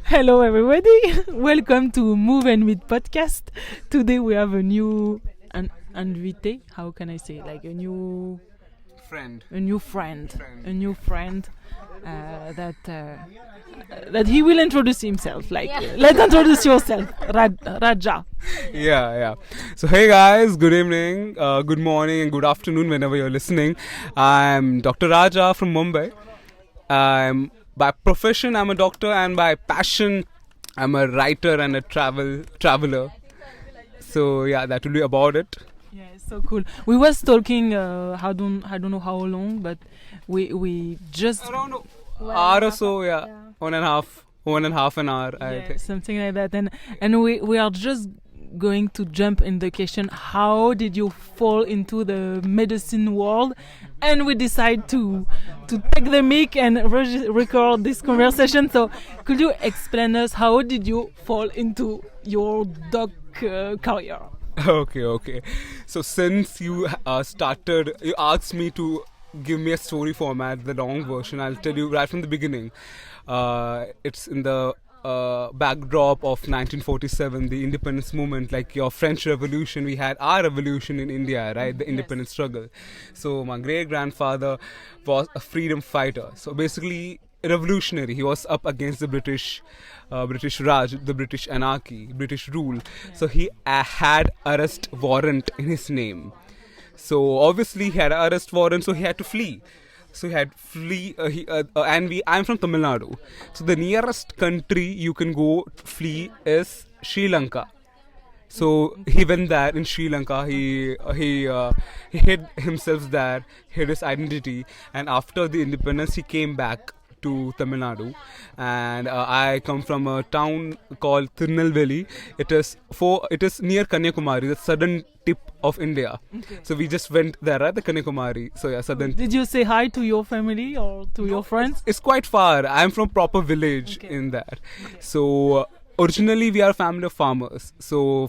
Hello, everybody. Welcome to Move and Meet podcast. Today we have a new invité. How can I say? Like a new friend. That he will introduce himself. Let's introduce yourself, Raja. Yeah. So hey guys, good evening, good morning, and good afternoon whenever you're listening. I'm Dr. Raja from Mumbai. By profession, I'm a doctor, and by passion, I'm a writer and a traveler. So yeah, that will be about it. Yeah, it's so cool. We was talking. I don't know how long, but we just around an hour or so. Yeah, 1.5 an hour. I think something like that. And we are just going to jump in the question: how did you fall into the medicine world? And we decide to take the mic and record this conversation. So, could you explain us how did you fall into your doc career? Okay. So since you you asked me to give me a story format, the long version, I'll tell you right from the beginning. It's in the backdrop of 1947, the independence movement, like your French Revolution. We had our revolution in India, right? The independence struggle. So my great grandfather was a freedom fighter. So basically, revolutionary. He was up against the British Raj, the British anarchy, British rule. Yeah. So he had arrest warrant in his name. So obviously he had an arrest warrant, so he had to flee. So he had flee, I'm from Tamil Nadu. So the nearest country you can go flee is Sri Lanka. So he went there in Sri Lanka. He hid himself there, hid his identity, and after the independence, he came back to Tamil Nadu. And I come from a town called Tirunelveli. It is near Kanyakumari, the southern tip of India. Okay. So we just went there at the Kanyakumari. So yeah, southern. Did you say hi to your family or to your friends? It's quite far. I'm from proper village in that. Okay. So originally we are a family of farmers. So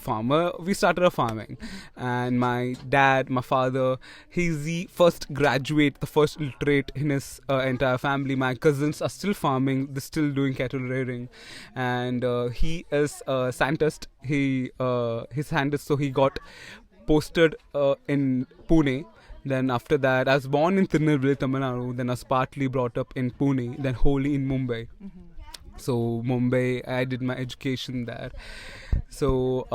we started a farming. And my dad, my father, he's the first graduate, the first literate in his entire family. My cousins are still farming. They're still doing cattle rearing. And he is a scientist. He's scientist, so he got posted in Pune. Then after that, I was born in Tirunelveli, Tamil Nadu. Then I was partly brought up in Pune. Then wholly in Mumbai. Mm-hmm. So Mumbai, I did my education there. So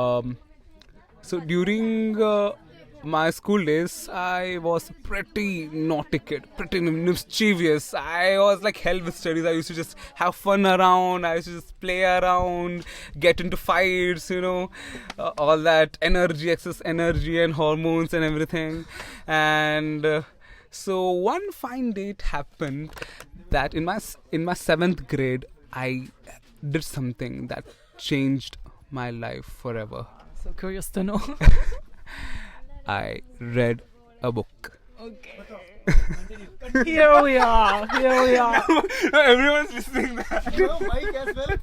during my school days, I was pretty naughty kid, pretty mischievous. I was like hell with studies. I used to just have fun around. I used to just play around, get into fights, all that energy, excess energy and hormones and everything. And so one fine day it happened that in my 7th grade, I did something that changed my life forever. So curious to know. I read a book. Okay. Here we are. Everyone's listening there. Mike as well.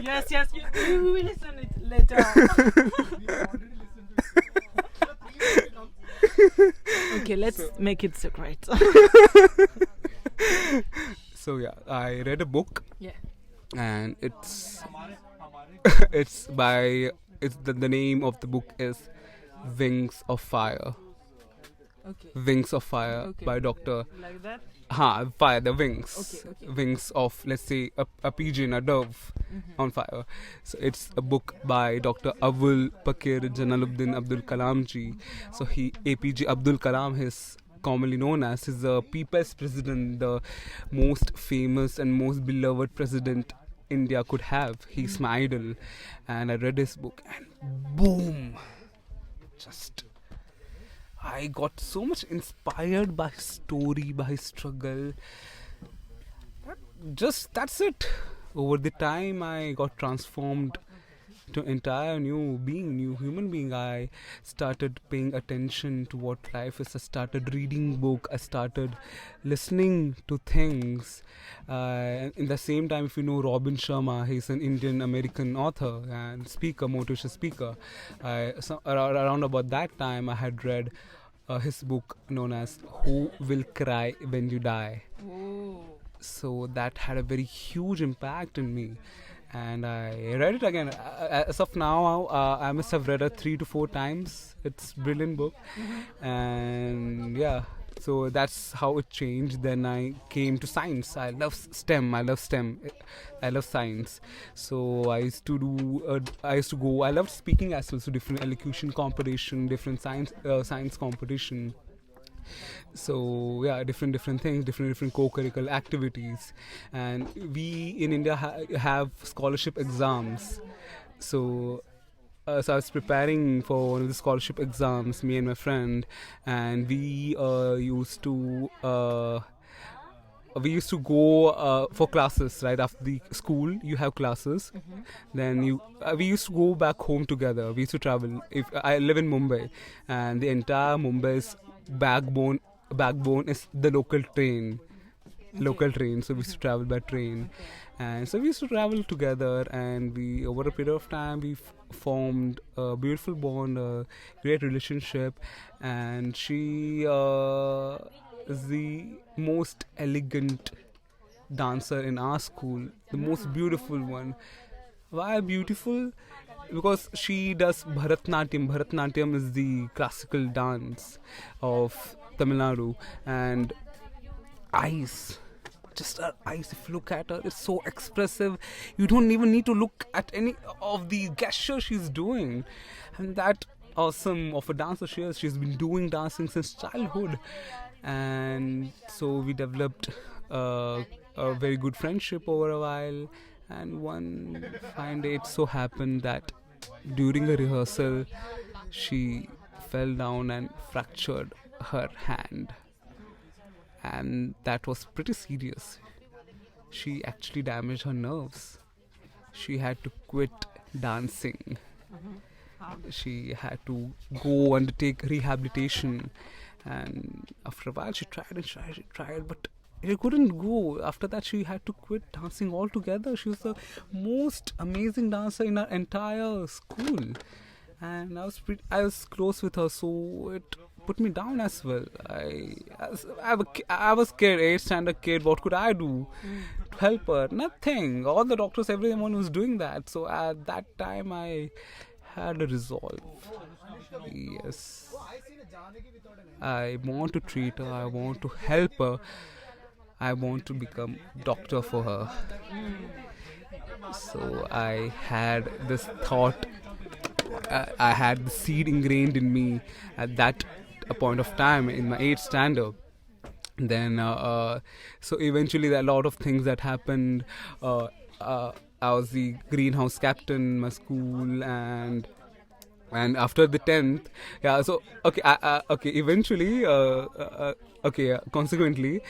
Yes. You will listen it later. Okay, let's make it secret. So yeah, I read a book. Yeah. And the name of the book is Wings of Fire. Okay. Wings of Fire by Dr. Like that? Fire, the wings. Okay. Wings of, let's say, a pigeon, a dove on fire. So it's a book by Dr. Abdul Jalaluddin Abdul Kalam ji. So APJ Abdul Kalam, is commonly known as, is the people's president, the most famous and most beloved president India could have. He's my idol. And I read his book and boom, I got so much inspired by his story, by his struggle. That's it. Over the time, I got transformed to entire new human being. I started paying attention to what life is. I started reading book. I started listening to things. In the same time, if you know Robin Sharma, he's an Indian American author and speaker, motivational speaker. Around about that time, I had read his book known as Who Will Cry When You Die. Ooh. So that had a very huge impact in me. And I read it again. As of now, I must have read it 3 to 4 times. It's a brilliant book. And yeah, so that's how it changed. Then I came to science. I love STEM. I love STEM. I love science. So I used to do. I used to go. I loved speaking as well. So different elocution competition, different science competition. So yeah, different things, different co-curricular activities, and we in India have scholarship exams. So so I was preparing for one of the scholarship exams, me and my friend, and we used to go for classes right after the school. You have classes, then we used to go back home together. We used to travel. If I live in Mumbai, and the entire Mumbai's backbone is the local train. So we used to travel by train, and so we used to travel together, and we over a period of time we formed a beautiful bond, a great relationship. And she is the most elegant dancer in our school, the most beautiful one. Why beautiful? Because she does Bharatnatyam. Bharatnatyam is the classical dance of Tamil Nadu, and eyes. Just her eyes, if you look at her, it's so expressive. You don't even need to look at any of the gestures she's doing. And that awesome of a dancer she is. She's been doing dancing since childhood. And so we developed a very good friendship over a while. And one fine day it so happened that during a rehearsal, she fell down and fractured her hand. And that was pretty serious. She actually damaged her nerves. She had to quit dancing. She had to go undertake rehabilitation. And after a while, she tried, but she couldn't go. After that, she had to quit dancing altogether. She was the most amazing dancer in our entire school. And I was close with her, so it put me down as well. I was scared, 8th standard kid. What could I do to help her? Nothing. All the doctors, everyone was doing that. So at that time, I had a resolve. Yes, I want to treat her. I want to help her. I want to become doctor for her. So I had this thought. I had the seed ingrained in me at that point of time in my 8th standard. Then so eventually a lot of things that happened. I was the greenhouse captain in my school, and after the 10th, eventually consequently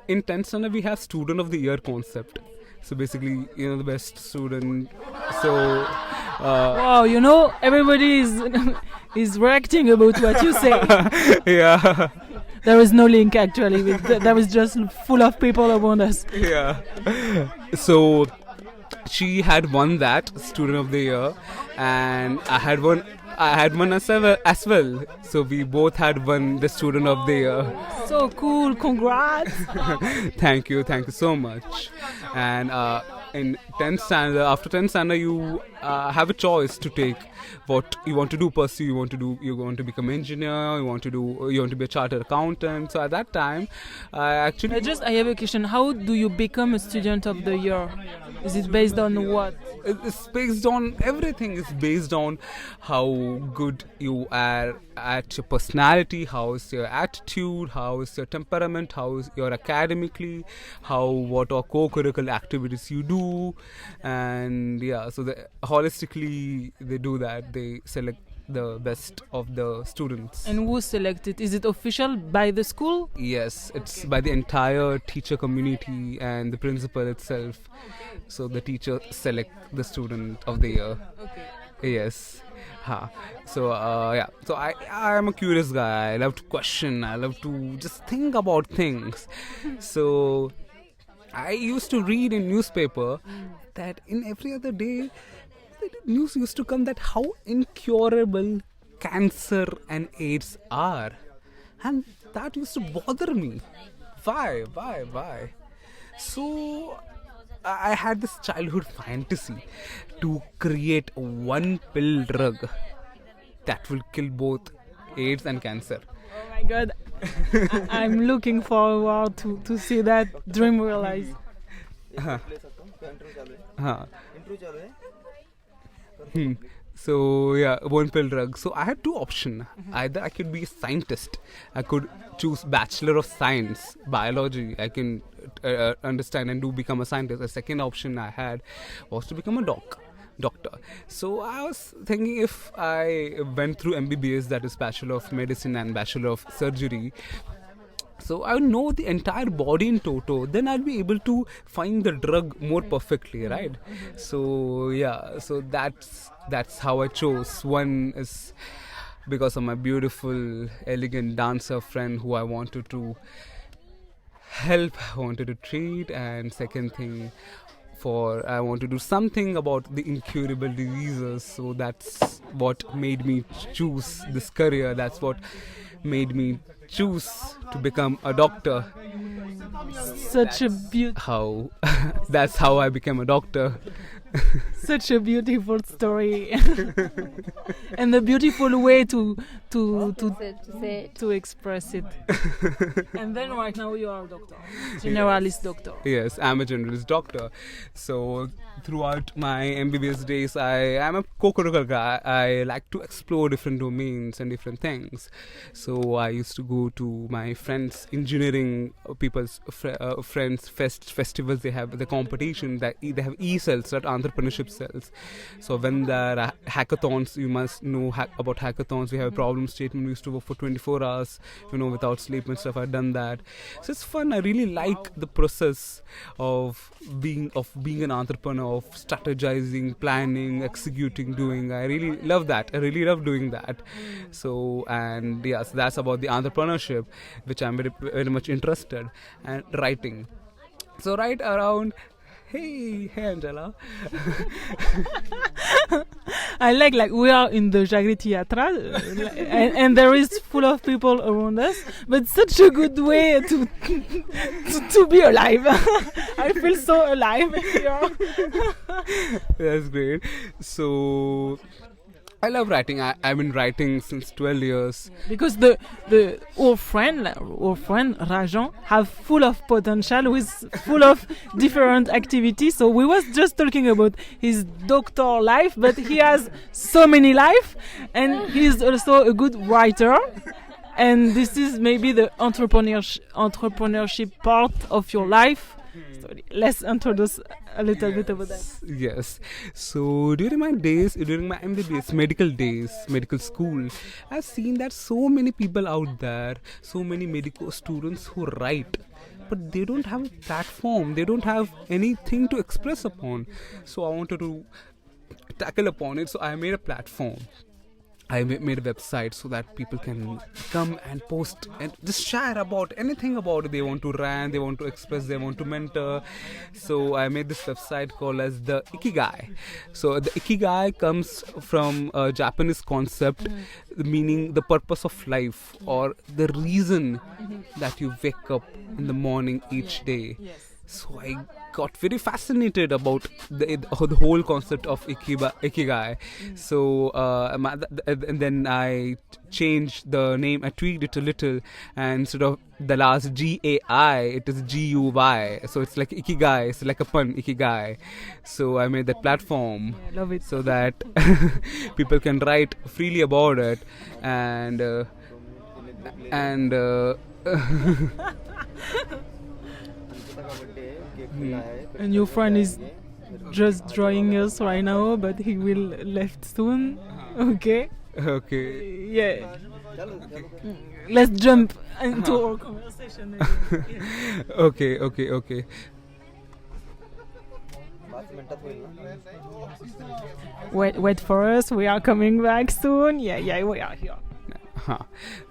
in 10th standard we have student of the year concept. So basically, the best student. So wow, everybody is reacting about what you say. Yeah. There is no link actually. That was just full of people around us. Yeah. So she had won that student of the year, and I had won as well. So we both had won the student of the year. So cool! Congrats! Thank you so much. And in 10th standard, after 10th standard, you have a choice to take what you want to do. Pursue. You want to become engineer. You want to be a chartered accountant. So at that time, I have a question. How do you become a student of the year? Is it based on what? It's based on everything. It's based on how good you are at your personality, how is your attitude, how is your temperament, how is your academically, what are co-curricular activities you do. And yeah, so holistically they do that. They select the best of the students. And who selected? Is it official by the school? Yes, it's by the entire teacher community and the principal itself. So the teacher select the student of the year. Okay. Yes. So So I am a curious guy. I love to question. I love to just think about things. So I used to read in newspaper that in every other day the news used to come that how incurable cancer and AIDS are, and that used to bother me. Why? So I had this childhood fantasy to create one pill drug that will kill both AIDS and cancer. Oh my god. I'm looking forward to see that dream realized. Huh. So yeah, one pill drug. So I had two options. Either I could be a scientist. I could choose Bachelor of Science, biology. I can understand and do become a scientist. The second option I had was to become a doctor. So I was thinking if I went through MBBS, that is Bachelor of Medicine and Bachelor of Surgery, so I would know the entire body in toto, then I'll be able to find the drug more perfectly, right? So yeah, so that's how I chose. One is because of my beautiful, elegant dancer friend who I wanted to help, I wanted to treat, and second thing, for I want to do something about the incurable diseases. So that's what made me choose this career. That's what made me choose to become a doctor. Such a How that's how I became a doctor. such a beautiful story, and a beautiful way to express it. And then right now you are a doctor, generalist doctor. Yes, I'm a generalist doctor. So throughout my MBBS days, I am a co-curricular guy. I like to explore different domains and different things. So I used to go to my friends' engineering people's friends festivals. They have the competition that they have e-cells, that entrepreneurship cells. So when there are hackathons, you must know about hackathons. We have a problem statement. We used to work for 24 hours, without sleep and stuff. I've done that. So it's fun. I really like the process of being an entrepreneur, of strategizing, planning, executing, doing. I really love that. I really love doing that. So, and yes, that's about the entrepreneurship, which I'm very, very much interested, and writing. So right around, hey Angela. I like we are in the Jagriti Yatra, and there is full of people around us, but such a good way to be alive. I feel so alive here. That's great. So I love writing. I've been writing since 12 years. Because our friend Rajan have full of potential with full of different activities. So we was just talking about his doctor life, but he has so many life, and he's also a good writer. And this is maybe the entrepreneurship part of your life. So let's introduce a little bit about that. Yes. So during my MBBS medical school, I've seen that so many people out there, so many medical students who write, but they don't have a platform. They don't have anything to express upon. So I wanted to tackle upon it. So I made a platform. I made a website so that people can come and post and just share about anything about it. They want to rant, they want to express, they want to mentor. So I made this website called as the Ikigai. So the Ikigai comes from a Japanese concept, meaning the purpose of life, or the reason that you wake up in the morning each day. So I got very fascinated about the whole concept of Ikigai. So and then I changed the name. I tweaked it a little, and instead of the last GAI, it is GUY. So it's like Ikigai. It's like a pun, Ikigai. So I made that platform. I love it. So that people can write freely about it, and And your friend is just drawing us right now, but he will left soon. Okay. Okay. Yeah. Let's jump into our conversation again. Okay. Wait for us. We are coming back soon. Yeah, we are here.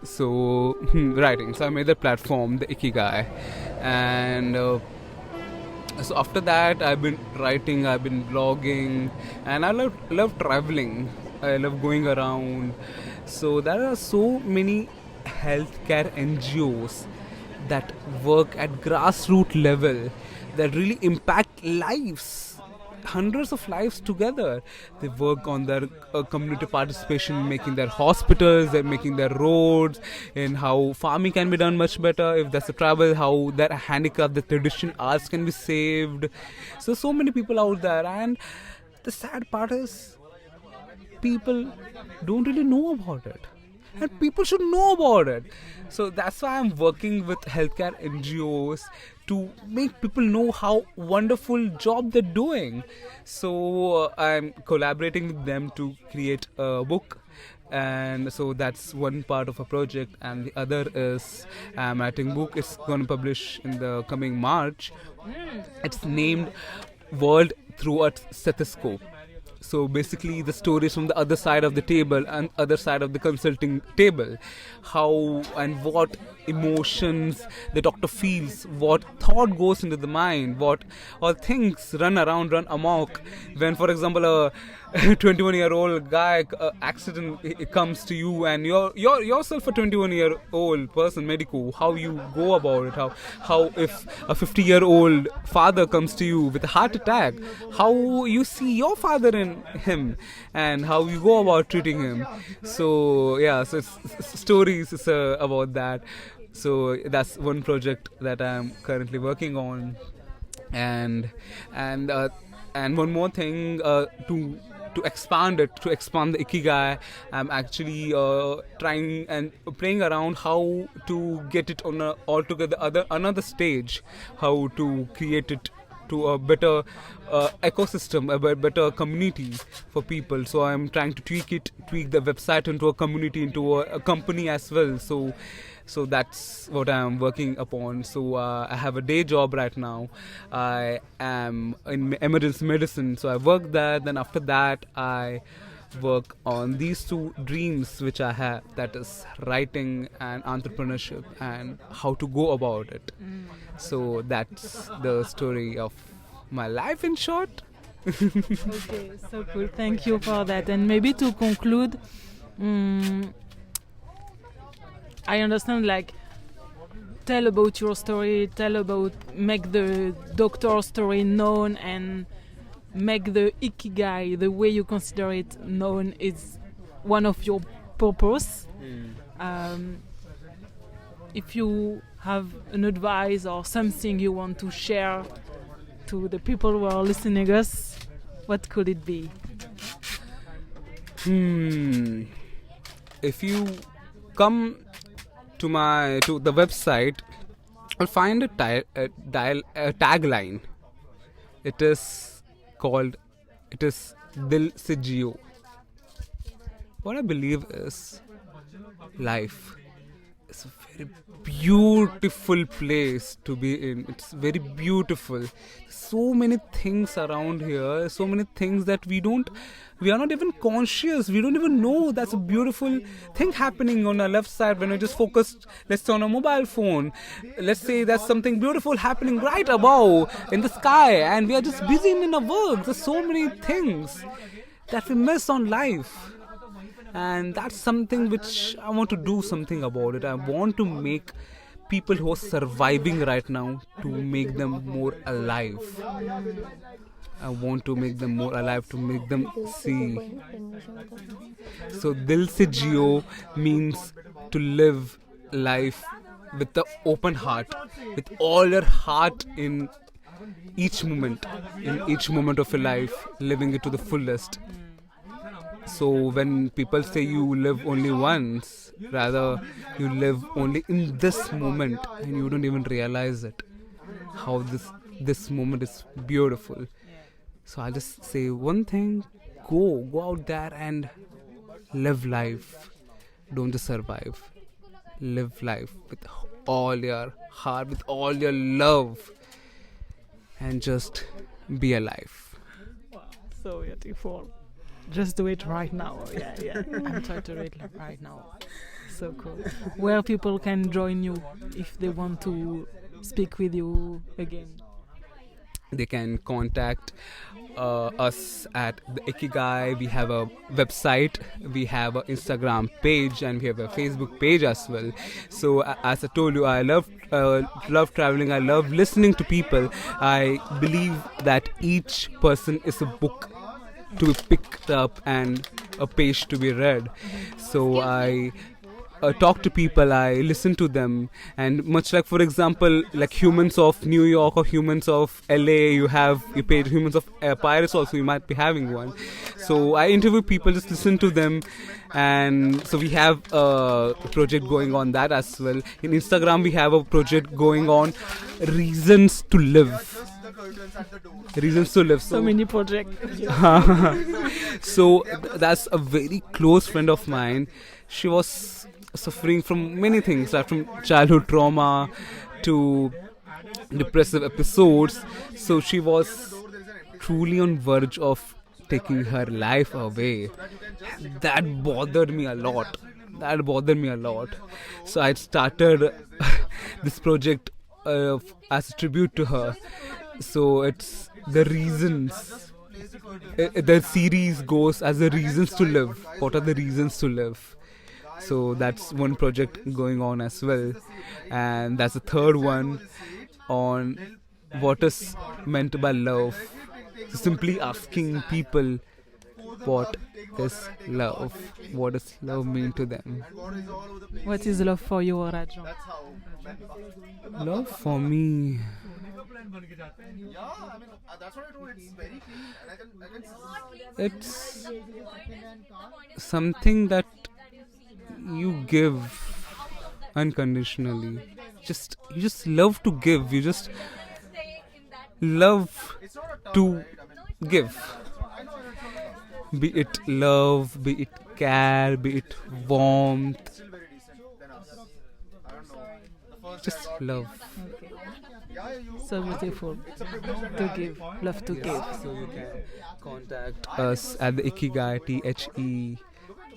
So writing. So I made the platform, the Ikigai, and so after that I've been writing, I've been blogging, and I love traveling. I love going around. So there are so many healthcare NGOs that work at grassroots level. that really impact lives, hundreds of lives together. They work on their community participation, making their hospitals, they're making their roads, and how farming can be done much better if there's a travel, how their handicraft, the tradition arts can be saved. So many people out there, and the sad part is people don't really know about it, and people should know about it. So that's why I'm working with healthcare NGOs to make people know how wonderful job they're doing. So I'm collaborating with them to create a book, and so that's one part of a project, and the other is I'm writing book. It's going to publish in the coming March. It's named World Through a Stethoscope. So basically the stories from the other side of the table and other side of the consulting table, how and what emotions the doctor feels, what thought goes into the mind, what all things run amok when, for example, a 21-year-old guy accident it comes to you, and you're yourself a 21-year-old person, medico, how you go about it, how if a 50-year-old father comes to you with a heart attack, how you see your father in him and how you go about treating him. So yeah, so it's stories is about that. So that's one project that I'm currently working on, and one more thing to expand it, to expand the ikigai. I'm actually trying and playing around how to get it on a altogether another stage, how to create it to a better ecosystem, a better community for people. So I'm trying to tweak the website into a community, into a company as well. So that's what I'm working upon. So I have a day job right now. I am in emergency medicine, so I work there. Then after that, I work on these two dreams which I have, that is writing and entrepreneurship and how to go about it. So that's the story of my life in short. Okay, so cool. Thank you for that. And maybe to conclude, I understand, like, tell about your story, make the doctor story known, and make the ikigai, the way you consider it, known, is one of your purpose. If you have an advice or something you want to share to the people who are listening us, what could it be? If you come to the website, you'll find a tagline. It is Dil Se Jio. What I believe is life is a very beautiful place to be in. It's very beautiful. So many things around here, so many things that we are not even conscious. We don't even know that's a beautiful thing happening on our left side when we're just focused, let's say, on a mobile phone. Let's say there's something beautiful happening right above in the sky, and we are just busy in our work. There's so many things that we miss on life. And that's something which I want to do something about it. I want to make people who are surviving right now, to make them more alive. I want to make them more alive, to make them see. So Dil Se Jio means to live life with the open heart, with all your heart in each moment of your life, living it to the fullest. So when people say you live only once, rather you live only in this moment, and you don't even realize it, how this moment is beautiful. So I'll just say one thing: go out there and live life. Don't just survive. Live life with all your heart, with all your love, and just be alive. Wow, so beautiful. Just do it right now. Yeah. I'm trying to do it right now. So cool. Where people can join you if they want to speak with you again? they can contact us at the Ikigai. We have a website, we have an Instagram page, and we have a Facebook page as well. So as I told you, I love traveling. I love listening to people. I believe that each person is a book to be picked up and a page to be read. So I talk to people, I listen to them, and much like, for example, like Humans of New York or Humans of LA, you page Humans of Paris also, you might be having one. So I interview people, just listen to them, and so we have a project going on that as well. In Instagram, we have a project going on, Reasons to Live. Reasons to Live. So many projects. So that's a very close friend of mine. She was suffering from many things, like from childhood trauma to depressive episodes. So she was truly on verge of taking her life away. That bothered me a lot. So I started this project as a tribute to her. So it's the reasons. The series goes as the reasons to live. What are the reasons to live? So that's one project going on as well. And that's the third one on what is meant by love. So simply asking people, what is love? What does love mean to them? What is love for you, Rajan? Love for me, it's something that you give unconditionally. You just love to give. You just love to give. Be it love, be it care, be it warmth. Just love. So beautiful to give, love to give. So you can contact us at the Ikigai,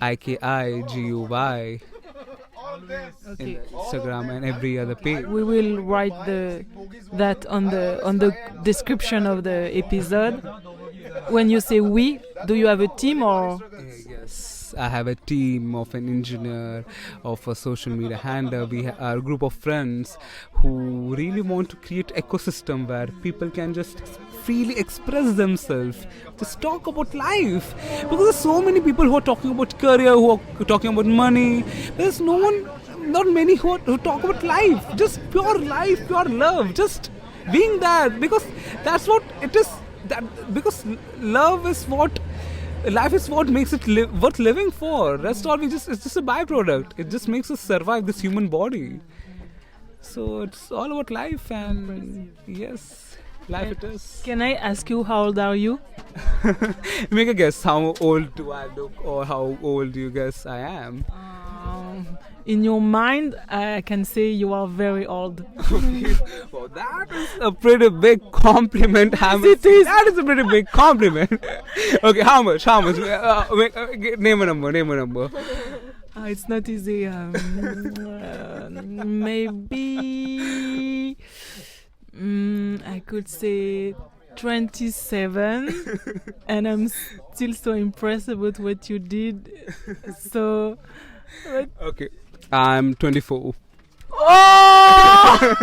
THEIKIGUY, in Instagram and every other page. We will write that on the description of the episode. When you say we, do you have a team or? Yes, I have a team of an engineer, of a social media handler. We are a group of friends who really want to create ecosystem where people can just freely express themselves, just talk about life. Because there's so many people who are talking about career, who are talking about money. There's not many who talk about life, just pure life, pure love, just being that. Because that's what it is. Because love is what. Life is what makes it worth living for. Rest all it's just a byproduct. It just makes us survive this human body. So it's all about life, and yes, life it is. Can I ask you how old are you? Make a guess. How old do I look, or how old do you guess I am? In your mind, I can say you are very old. Well, that is a pretty big compliment. Yes, it is. That is a pretty big compliment. Okay, how much? Name a number. It's not easy. Maybe I could say 27, and I'm still so impressed about what you did. So, okay, I'm 24. oh!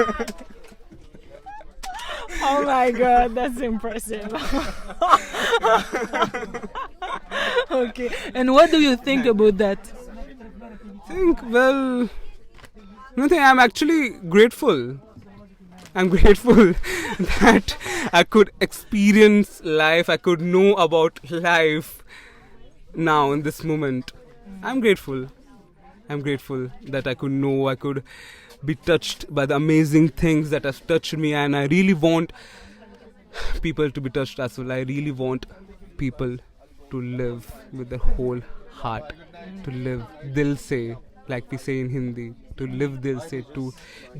Oh my God, that's impressive. Okay, and what do you think about that? Nothing. I'm actually grateful. I'm grateful that I could experience life. I could know about life now in this moment. I'm grateful that I could know, I could be touched by the amazing things that have touched me, and I really want people to be touched as well. I really want people to live with their whole heart, to live dil se, like we say in Hindi, to live dil se, to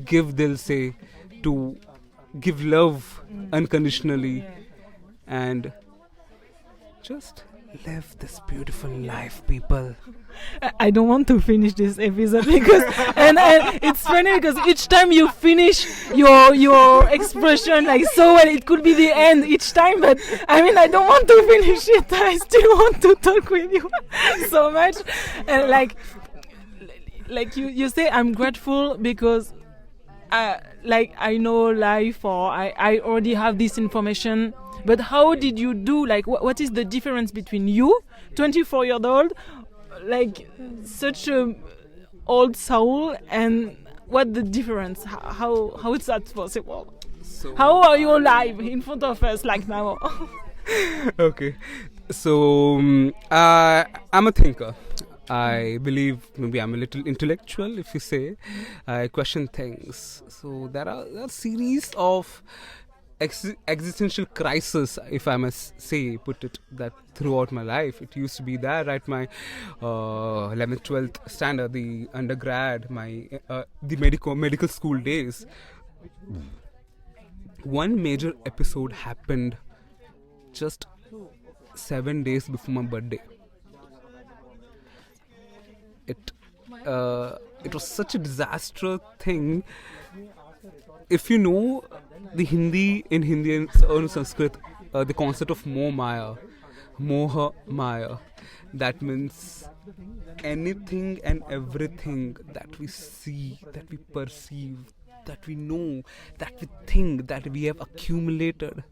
give dil se, to give love unconditionally, and just live this beautiful life, people. I don't want to finish this episode because and it's funny because each time you finish your expression like so well, it could be the end each time, but I mean I don't want to finish it. I still want to talk with you so much, and like you say, I'm grateful because I know life, or I already have this information. But how did you do, like what is the difference between you 24-year-old, like such a old soul, and what the difference, how is that possible? So How are you alive in front of us like now? okay, so I'm a thinker. I believe maybe I'm a little intellectual, if you say. I question things. So there are a series of existential crisis, if I must say, put it that throughout my life. It used to be there at my 11th, 12th standard, the undergrad, my the medical school days. One major episode happened just 7 days before my birthday. It was such a disastrous thing. If you know the Hindi and Sanskrit, the concept of Moha Maya, that means anything and everything that we see, that we perceive, that we know, that we think, that we have accumulated.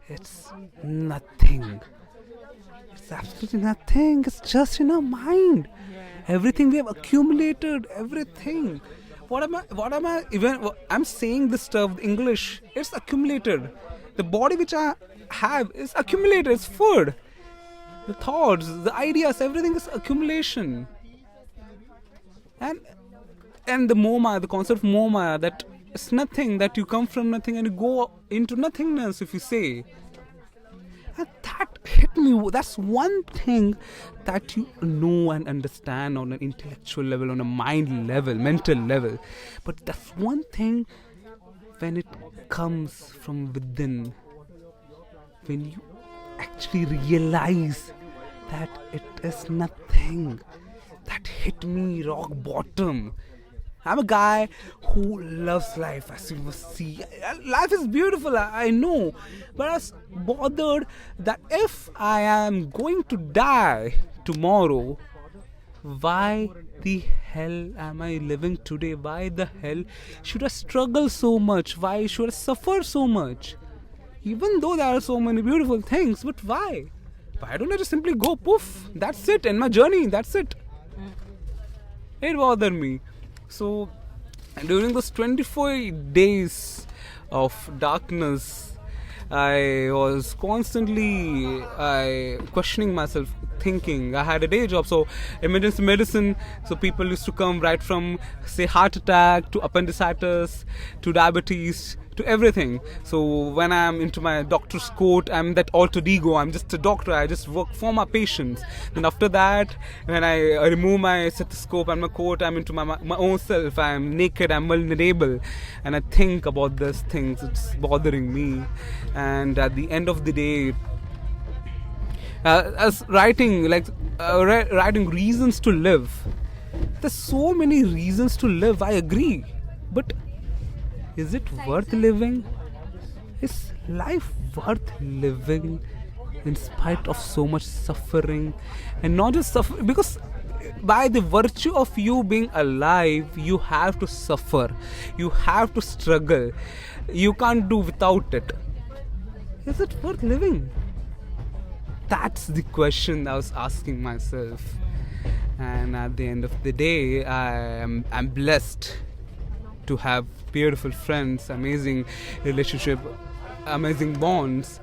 It's nothing. It's absolutely nothing. It's just in our mind. Everything we have accumulated, everything. What am I even? I'm saying this stuff, English. It's accumulated. The body which I have is accumulated. It's food. The thoughts, the ideas, everything is accumulation. And the Moma, the concept of Moma, that it's nothing, that you come from nothing and you go into nothingness, if you say. And that hit me. That's one thing that you know and understand on an intellectual level, on a mind level, mental level. But that's one thing when it comes from within, when you actually realize that it is nothing. That hit me rock bottom. I'm a guy who loves life, as you must see. Life is beautiful, I know. But I was bothered that if I am going to die tomorrow, why the hell am I living today? Why the hell should I struggle so much? Why should I suffer so much? Even though there are so many beautiful things, but why? Why don't I just simply go poof? That's it, and my journey, that's it. It bothered me. So, during those 24 days of darkness, I was constantly questioning myself, thinking. I had a day job, so emergency medicine, so people used to come right from, say, heart attack to appendicitis to diabetes to everything. So when I'm into my doctor's coat, I'm that alter ego. I'm just a doctor. I just work for my patients. Then after that, when I remove my stethoscope and my coat, I'm into my own self. I'm naked. I'm vulnerable, and I think about these things. It's bothering me. And at the end of the day, as writing reasons to live. There's so many reasons to live. I agree, but is it worth living? Is life worth living in spite of so much suffering? And not just suffering, because by the virtue of you being alive, you have to suffer, you have to struggle, you can't do without it. Is it worth living? That's the question I was asking myself. And at the end of the day, I'm blessed to have beautiful friends, amazing relationship, amazing bonds.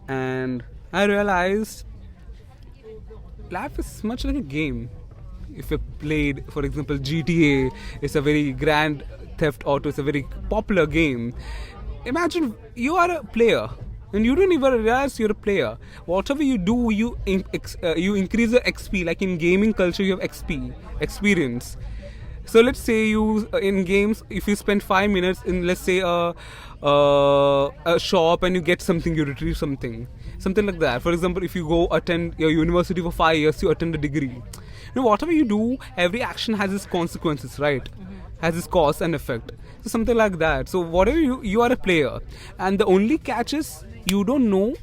And I realized life is much like a game. If you played, for example, GTA, it's a very grand theft auto, it's a very popular game. Imagine you are a player and you don't even realize you're a player. Whatever you do, you increase your XP. Like in gaming culture, you have XP, experience. So let's say you in games, if you spend 5 minutes in, let's say, a shop, and you get something, you retrieve something, something like that. For example, if you go attend your university for 5 years, you attend a degree. Whatever you do, every action has its consequences, right? Has its cause and effect. So something like that. So whatever you are a player, and the only catch is you don't know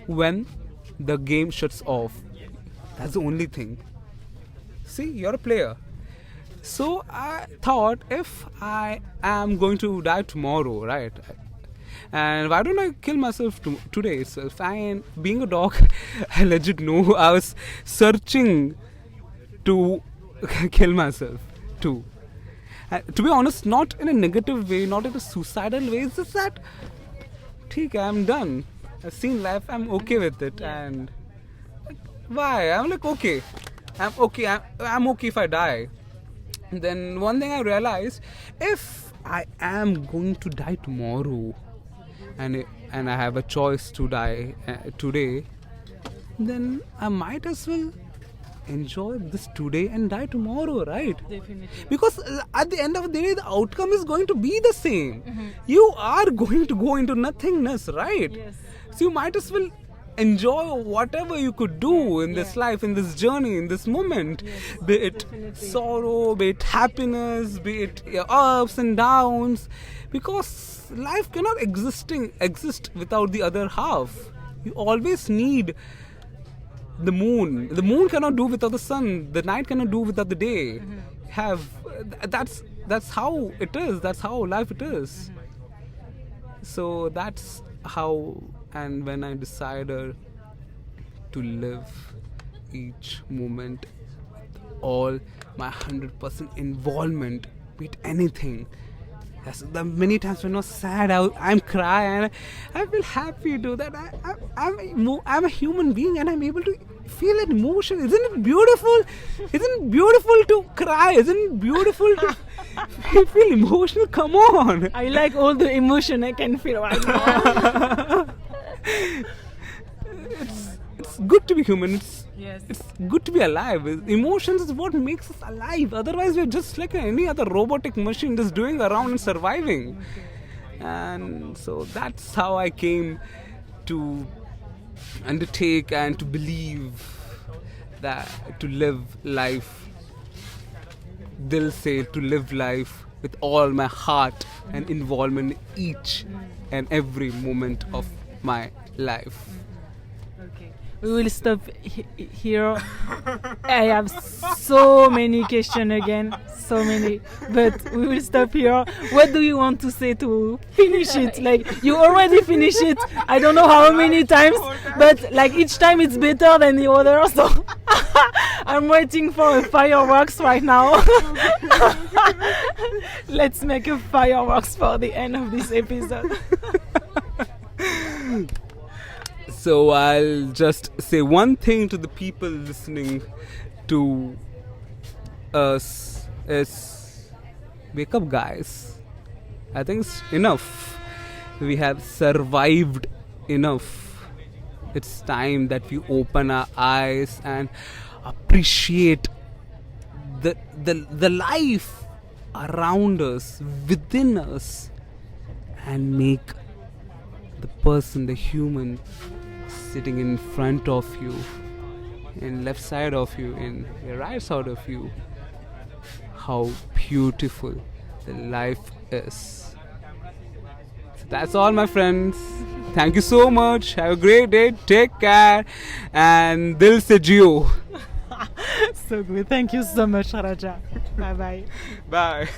when the game shuts off. That's the only thing. See, you're a player. So I thought, if I am going to die tomorrow, right? And why don't I kill myself today itself? And being a dog, I legit know I was searching to kill myself too. To be honest, not in a negative way, not in a suicidal way. It's just that, I'm done. I've seen life. I'm okay with it. And why? I'm like, okay. I'm okay. I'm okay if I die. And then one thing I realized, if I am going to die tomorrow, and I have a choice to die today, then I might as well enjoy this today and die tomorrow, right? Definitely. Because at the end of the day, the outcome is going to be the same. You are going to go into nothingness, right? Yes. So you might as well enjoy whatever you could do in this life, in this journey, in this moment. Yes, be it definitely. sorrow, be it happiness, be it ups and downs. Because life cannot exist without the other half. You always need the moon. The moon cannot do without the sun. The night cannot do without the day. That's how it is. That's how life it is. So that's how. And when I decided to live each moment with all my 100% involvement, be it anything. The many times when I was sad, I'm crying, and I feel happy to that. I'm a human being, and I'm able to feel an emotion. Isn't it beautiful? Isn't it beautiful to cry? Isn't it beautiful to feel emotional? Come on. I like all the emotion I can feel right now. It's good to be human. Yes. It's good to be alive. Emotions is what makes us alive. Otherwise, we're just like any other robotic machine just doing around and surviving. Okay. And so that's how I came to undertake and to believe that to live life, they'll say to live life with all my heart and involvement in each and every moment of my life. Okay. We will stop here. I have so many questions again, so many, but we will stop here. What do you want to say to finish it? Like, you already finished it. I don't know how many times, but like each time it's better than the other. So I'm waiting for a fireworks right now. Let's make a fireworks for the end of this episode. So I'll just say one thing to the people listening to us is, wake up, guys. I think it's enough. We have survived enough. It's time that we open our eyes and appreciate the life around us, within us, and make the person, the human sitting in front of you, in left side of you, in the right side of you, how beautiful the life is. So that's all, my friends. Thank you so much. Have a great day. Take care. And Dil se jiyo. So good. Thank you so much, Raja. Bye bye. Bye.